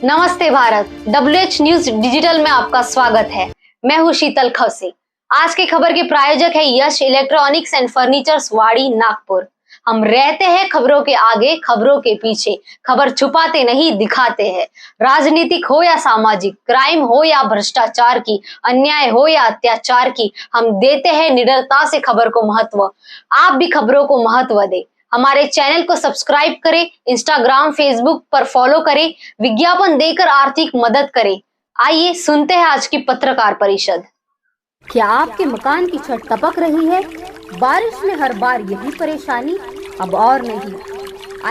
नमस्ते Bharat, WH news digital में आपका स्वागत है। मैं हूं शीतल खवसे। आज की खबर के प्रायोजक है यश इलेक्ट्रॉनिक्स एंड फर्नीचर्स वाड़ी नागपुर। हम रहते हैं खबरों के आगे, खबरों के पीछे, खबर छुपाते नहीं दिखाते हैं। राजनीतिक हो या सामाजिक, क्राइम हो या भ्रष्टाचार की, अन्याय हो या अत्याचार की, हम देते हैं निडरता से खबर को महत्व। आप भी खबरों को महत्व दें। हमारे चैनल को सब्सक्राइब करें, इंस्टाग्राम फेसबुक पर फॉलो करें, विज्ञापन देकर आर्थिक मदद करें। आइए सुनते हैं आज की पत्रकार परिषद। क्या आपके मकान की छत टपक रही है? बारिश में हर बार यही परेशानी? अब और नहीं,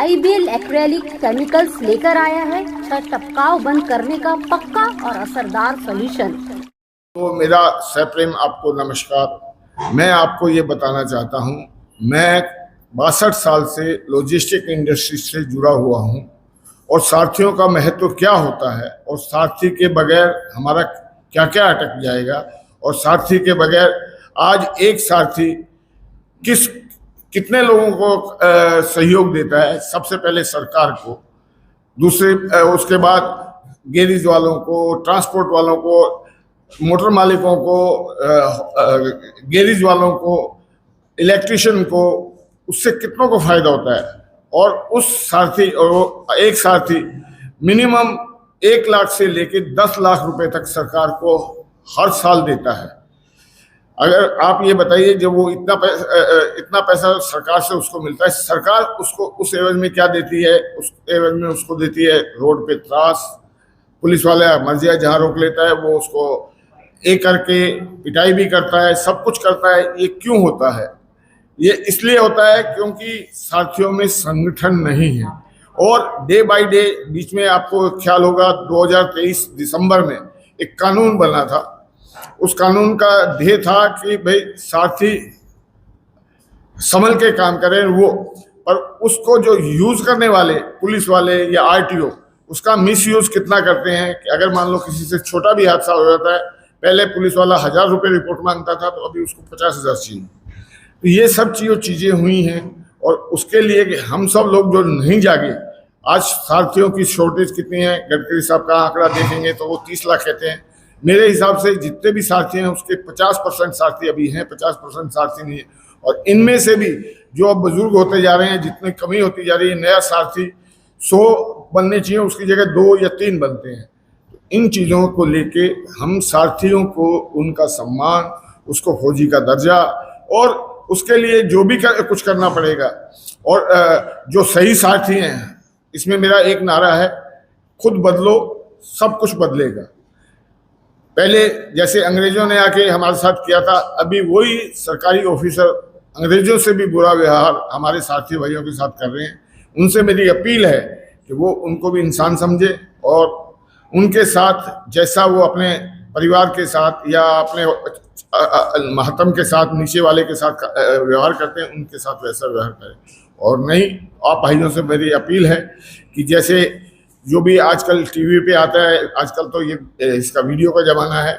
IBL एक्रेलिक केमिकल्स लेकर आया है छत टपकाव बंद करने का पक्का और असरदार सॉल्यूशन। तो मेरा सप्रेम आपको नमस्कार। मैं आपको ये बताना चाहता हूँ, मैं 62 साल से लॉजिस्टिक इंडस्ट्री से जुड़ा हुआ हूँ और सारथियों का महत्व क्या होता है और सारथी के बगैर हमारा क्या क्या अटक जाएगा और सारथी के बगैर आज एक सारथी कितने लोगों को सहयोग देता है। सबसे पहले सरकार को, दूसरे उसके बाद गैरेज वालों को, ट्रांसपोर्ट वालों को, मोटर मालिकों को, गैरेज वालों को, इलेक्ट्रिशियन को, उससे कितनों को फायदा होता है। और उस सारथी और एक सारथी मिनिमम 1 लाख से लेके 10 लाख रुपए तक सरकार को हर साल देता है। अगर आप ये बताइए, जब वो इतना पैसा सरकार से उसको मिलता है, सरकार उसको उस एवज में क्या देती है? उस एवज में उसको देती है रोड पे त्रास, पुलिस वाला मर्जिया जहाँ रोक लेता है वो उसको एक करके पिटाई भी करता है, सब कुछ करता है। ये क्यों होता है? ये इसलिए होता है क्योंकि साथियों में संगठन नहीं है। और डे बाय डे, बीच में आपको ख्याल होगा 2023 दिसंबर में एक कानून बना था। उस कानून का ध्येय था कि भाई साथी संभल के काम करें वो, और उसको जो यूज करने वाले पुलिस वाले या RTO उसका मिस यूज कितना करते हैं कि अगर मान लो किसी से छोटा भी हादसा हो जाता है, पहले पुलिस वाला 1000 रुपये रिपोर्ट मांगता था, तो अभी उसको 50,000 चाहिए। तो ये सब चीज़ें हुई हैं और उसके लिए कि हम सब लोग जो नहीं जागे। आज सारथियों की शॉर्टेज कितनी है? गडकरी साहब का आंकड़ा देखेंगे तो वो 30 लाख कहते हैं। मेरे हिसाब से जितने भी सारथी हैं उसके 50% सारथी अभी हैं, 50% सारथी नहीं है। और इनमें से भी जो अब बुजुर्ग होते जा रहे हैं, जितनी कमी होती जा रही है, नया सारथी 100 बनने चाहिए, उसकी जगह 2 या 3 बनते हैं। इन चीज़ों को लेके हम सारथियों को उनका सम्मान, उसको फौजी का दर्जा, और उसके लिए जो भी कुछ करना पड़ेगा। और जो सही सारथी हैं, इसमें मेरा एक नारा है, खुद बदलो सब कुछ बदलेगा। पहले जैसे अंग्रेजों ने आके हमारे साथ किया था, अभी वही सरकारी ऑफिसर अंग्रेजों से भी बुरा व्यवहार हमारे साथी भाइयों के साथ कर रहे हैं। उनसे मेरी अपील है कि वो उनको भी इंसान समझे और उनके साथ जैसा वो अपने परिवार के साथ या अपने महतम के साथ, नीचे वाले के साथ व्यवहार करते हैं, उनके साथ वैसा व्यवहार करें। और नहीं, आप भाइयों से मेरी अपील है कि जैसे जो भी आजकल टीवी पे आता है, आजकल तो ये इसका वीडियो का ज़माना है,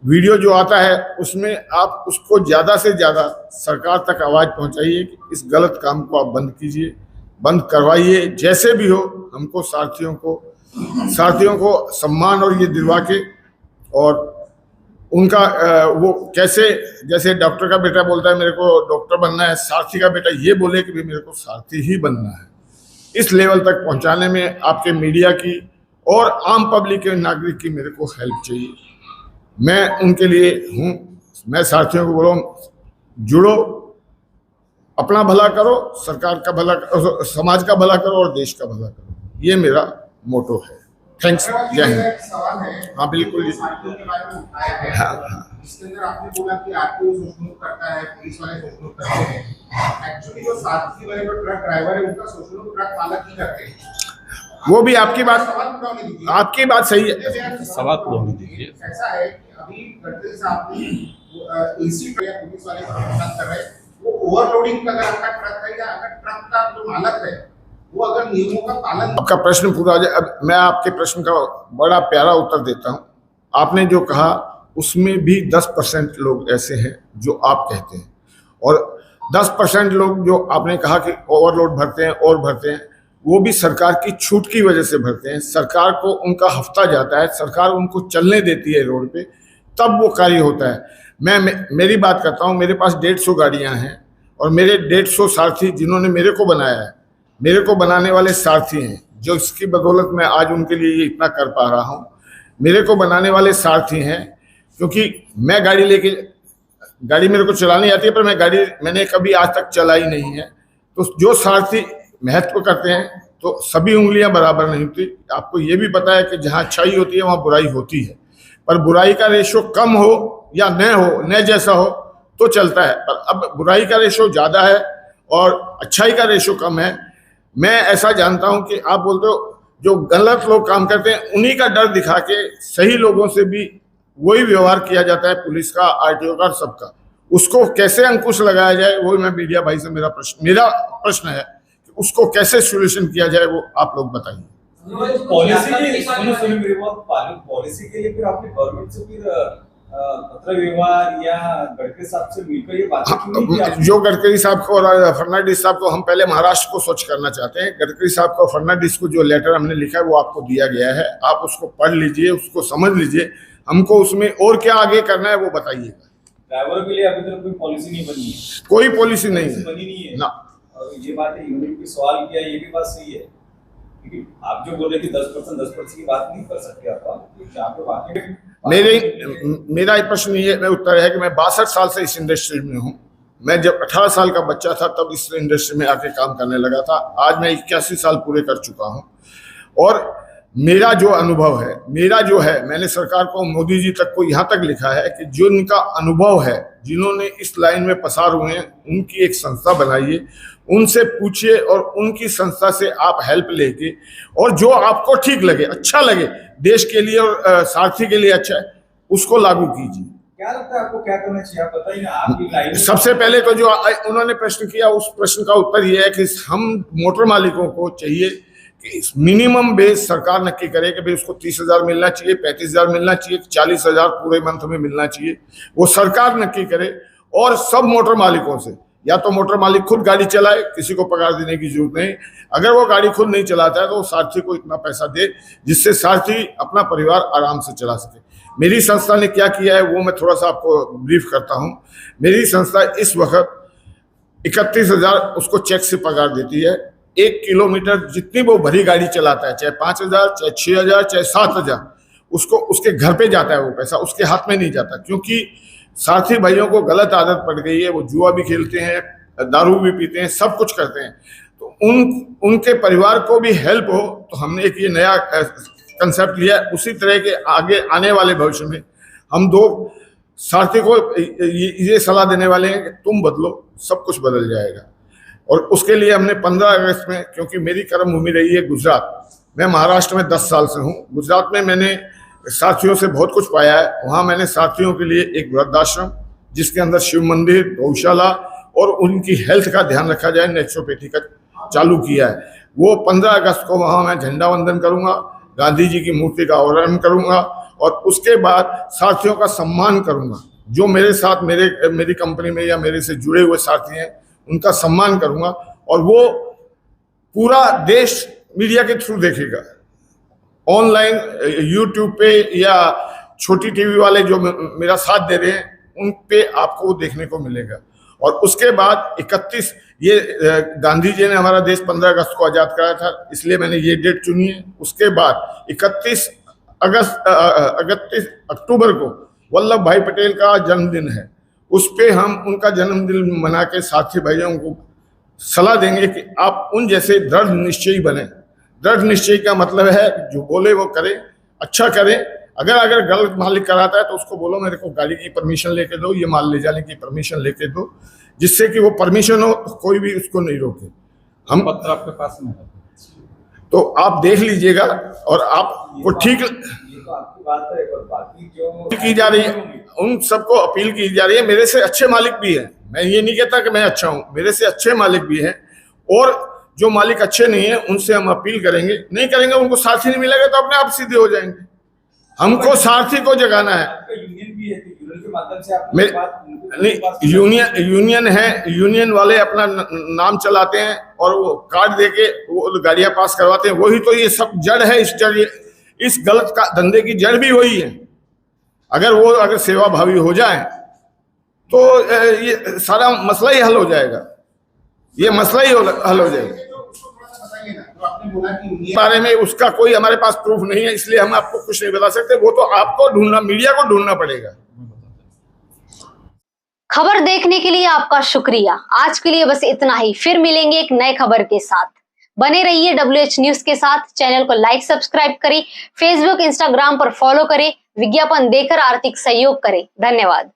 वीडियो जो आता है उसमें आप उसको ज़्यादा से ज़्यादा सरकार तक आवाज़ पहुंचाइए कि इस गलत काम को आप बंद कीजिए, बंद करवाइए। जैसे भी हो, हमको सारथियों को सम्मान और ये दिलवा के, और उनका वो कैसे, जैसे डॉक्टर का बेटा बोलता है मेरे को डॉक्टर बनना है, सारथी का बेटा ये बोले कि भी मेरे को सारथी ही बनना है। इस लेवल तक पहुंचाने में आपके मीडिया की और आम पब्लिक के नागरिक की मेरे को हेल्प चाहिए। मैं उनके लिए हूँ। मैं सारथियों को बोलूँ, जुड़ो, अपना भला करो, सरकार का भला, समाज का भला करो और देश का भला करो। ये मेरा मोटो है। थैंक्स, जय हिंद। हाँ बिल्कुल। हाँ, इसके अंदर आपने बोला कि RTO शोषण करता है, पुलिस वाले शोषण करते हैं। एक्चुअली जो सारथी वाले जो ट्रक ड्राइवर है उनका शोषण ट्रक मालक ही करते हैं। वो भी आपकी बात सही है। सवाल पूरा होने दीजिए। ऐसा है कि अभी गडकरी साहब ने AC या पुलिस वाले कर रहे हैं, वो ओवरलोडिंग का अगर आपका ट्रक है या अगर ट्रक का जो मालक है वो अगर नियमों का पालन। आपका प्रश्न पूरा हो जाए। अब मैं आपके प्रश्न का बड़ा प्यारा उत्तर देता हूँ। आपने जो कहा उसमें भी 10% लोग ऐसे हैं जो आप कहते हैं, और 10% लोग जो आपने कहा कि ओवरलोड भरते हैं और भरते हैं, वो भी सरकार की छूट की वजह से भरते हैं। सरकार को उनका हफ्ता जाता है, सरकार उनको चलने देती है रोड पे, तब वो कार्य होता है। मेरी बात करता हूँ, मेरे पास 150 गाड़ियाँ हैं और मेरे 150 सारथी जिन्होंने मेरे को बनाया है, मेरे को बनाने वाले सारथी हैं, जो इसकी बदौलत मैं आज उनके लिए ये इतना कर पा रहा हूँ। मेरे को बनाने वाले सारथी हैं, क्योंकि मैं गाड़ी मेरे को चलानी आती है, पर मैंने कभी आज तक चलाई नहीं है। तो जो सारथी महत्व करते हैं, तो सभी उंगलियां बराबर नहीं होती। आपको ये भी पता है कि जहाँ अच्छाई होती है वहाँ बुराई होती है, पर बुराई का रेशो कम हो या न जैसा हो तो चलता है। पर अब बुराई का रेशो ज़्यादा है और अच्छाई का रेशो कम है। मैं ऐसा जानता हूँ कि आप बोलते हो जो गलत लोग काम करते हैं उन्हीं का डर दिखा के सही लोगों से भी वही व्यवहार किया जाता है, पुलिस का, आरटीओ का, सबका। उसको कैसे अंकुश लगाया जाए, वो मैं मीडिया भाई से मेरा प्रश्न है कि उसको कैसे सोल्यूशन किया जाए, वो आप लोग बताइए। पॉलिसी के लिए फिर आपने गवर्नमेंट से फिर पत्र व्यवहार या गडकरी साहब से मिलकर ये बात क्यों नहीं की? जो गडकरी साहब को और फर्नांडिस साहब को हम पहले महाराष्ट्र को स्वच्छ करना चाहते हैं। गडकरी साहब को, फर्नांडिस को जो लेटर हमने लिखा है वो आपको दिया गया है, आप उसको पढ़ लीजिए, उसको समझ लीजिए। हमको उसमें और क्या आगे करना है वो बताइएगा। ड्राइवरों के लिए अभी तक कोई पॉलिसी नहीं बनी है, कोई पॉलिसी नहीं बनी नहीं है ना। और ये बात है, यूनिट पे सवाल किया, ये भी बात सही है, क्योंकि आप जो बोल रहे कि 10% की बात नहीं कर सकते आप। मेरा प्रश्न ये उत्तर है कि मैं 62 साल से इस इंडस्ट्री में हूँ। मैं जब 18 साल का बच्चा था तब इस इंडस्ट्री में आके काम करने लगा था। आज मैं 81 साल पूरे कर चुका हूँ और मेरा जो अनुभव है, मैंने सरकार को, मोदी जी तक को यहाँ तक लिखा है कि जो इनका अनुभव है, जिन्होंने इस लाइन में पसार हुए हैं, उनकी एक संस्था बनाइए, उनसे पूछिए और उनकी संस्था से आप हेल्प लेके, और जो आपको ठीक लगे, अच्छा लगे, देश के लिए और सारथी के लिए अच्छा है, उसको लागू कीजिए। क्या लगता है आपको क्या करना चाहिए, आप बताइए ना। आपकी लाइन सबसे पहले तो जो उन्होंने प्रश्न किया, उस प्रश्न का उत्तर यह है कि हम मोटर मालिकों को चाहिए कि मिनिमम बेस सरकार नक्की करे कि भाई उसको 30,000 मिलना चाहिए, 35,000 मिलना चाहिए, 40,000 पूरे मंथ में मिलना चाहिए, वो सरकार नक्की करे। और सब मोटर मालिकों से, या तो मोटर मालिक खुद गाड़ी चलाए, किसी को पगार देने की जरूरत नहीं। अगर वो गाड़ी खुद नहीं चलाता है तो वो सारथी को इतना पैसा दे जिससे सारथी अपना परिवार आराम से चला सके। मेरी संस्था ने क्या किया है वो मैं थोड़ा सा आपको ब्रीफ करता हूँ। मेरी संस्था इस वक्त 31,000 उसको चेक से पगार देती है। 1 किलोमीटर जितनी वो भरी गाड़ी चलाता है, चाहे 5,000, चाहे 6,000, चाहे 7,000, उसको उसके घर पे जाता है वो पैसा, उसके हाथ में नहीं जाता। क्योंकि सारथी भाइयों को गलत आदत पड़ गई है, वो जुआ भी खेलते हैं, दारू भी पीते हैं, सब कुछ करते हैं। तो उनके परिवार को भी हेल्प हो, तो हमने एक ये नया कंसेप्ट लिया। उसी तरह के आगे आने वाले भविष्य में हम 2 सारथी को ये सलाह देने वाले हैं कि तुम बदलो, सब कुछ बदल जाएगा। और उसके लिए हमने 15 अगस्त में, क्योंकि मेरी कर्मभूमि रही है गुजरात, मैं महाराष्ट्र में 10 साल से हूँ। गुजरात में मैंने साथियों से बहुत कुछ पाया है। वहाँ मैंने साथियों के लिए एक वृद्धाश्रम, जिसके अंदर शिव मंदिर, गौशाला और उनकी हेल्थ का ध्यान रखा जाए, नेचुरोपैथी का चालू किया है। वो 15 अगस्त को वहाँ मैं झंडा वंदन करूँगा, गांधी जी की मूर्ति का अनावरण करूँगा और उसके बाद साथियों का सम्मान करूँगा। जो मेरे साथ मेरी कंपनी में या मेरे से जुड़े हुए साथी हैं, उनका सम्मान करूँगा। और वो पूरा देश मीडिया के थ्रू देखेगा, ऑनलाइन, यूट्यूब पे या छोटी टीवी वाले जो मेरा साथ दे रहे हैं, उन पे आपको वो देखने को मिलेगा। और उसके बाद 31, ये गांधी जी ने हमारा देश 15 अगस्त को आज़ाद कराया था, इसलिए मैंने ये डेट चुनी है। उसके बाद 31 अक्टूबर को वल्लभ भाई पटेल का जन्मदिन है। उस पे हम उनका जन्मदिन मना के साथी भाइयों को सलाह देंगे कि आप उन जैसे दृढ़ निश्चयी बने। दृढ़ निश्चय का मतलब है जो बोले वो करें, अच्छा करें। अगर गलत मालिक कराता है तो उसको बोलो मेरे को गाड़ी की परमिशन लेके दो, ये माल ले जाने की परमिशन लेके दो, जिससे कि वो परमिशन हो तो कोई भी उसको नहीं रोके। हम पत्र आपके पास में है तो आप देख लीजिएगा और आपको ठीक ये तो आपकी बात है। और बाकी जो की जा रही है, उन सबको अपील की जा रही है। मेरे से अच्छे मालिक भी हैं, मैं ये नहीं कहता कि मैं अच्छा हूँ, मेरे से अच्छे मालिक भी हैं। और जो मालिक अच्छे नहीं है उनसे हम अपील करेंगे, नहीं करेंगे उनको सारथी नहीं मिलेगा तो अपने आप सीधे हो जाएंगे। हमको सारथी को जगाना है। यूनियन भी है, यूनियन के माध्यम से आप नहीं, यूनियन है, यूनियन वाले अपना नाम चलाते हैं और वो कार्ड देके वो गाड़ियां पास करवाते हैं। वही तो ये सब जड़ है, इस गलत का धंधे की जड़ भी वही है। अगर सेवा भावी हो जाए तो ये सारा मसला ही हल हो जाएगा, ये मसला ही हल हो जाएगा। बताइए ना, तो आपने बोला कि यूनियन बारे में उसका कोई हमारे पास प्रूफ नहीं है, इसलिए हम आपको कुछ नहीं बता सकते। वो तो आपको ढूंढना, मीडिया को ढूंढना पड़ेगा। खबर देखने के लिए आपका शुक्रिया। आज के लिए बस इतना ही, फिर मिलेंगे एक नए खबर के साथ। बने रहिए WH न्यूज के साथ। चैनल को लाइक सब्सक्राइब करें, फेसबुक इंस्टाग्राम पर फॉलो करें, विज्ञापन देकर आर्थिक सहयोग करें। धन्यवाद।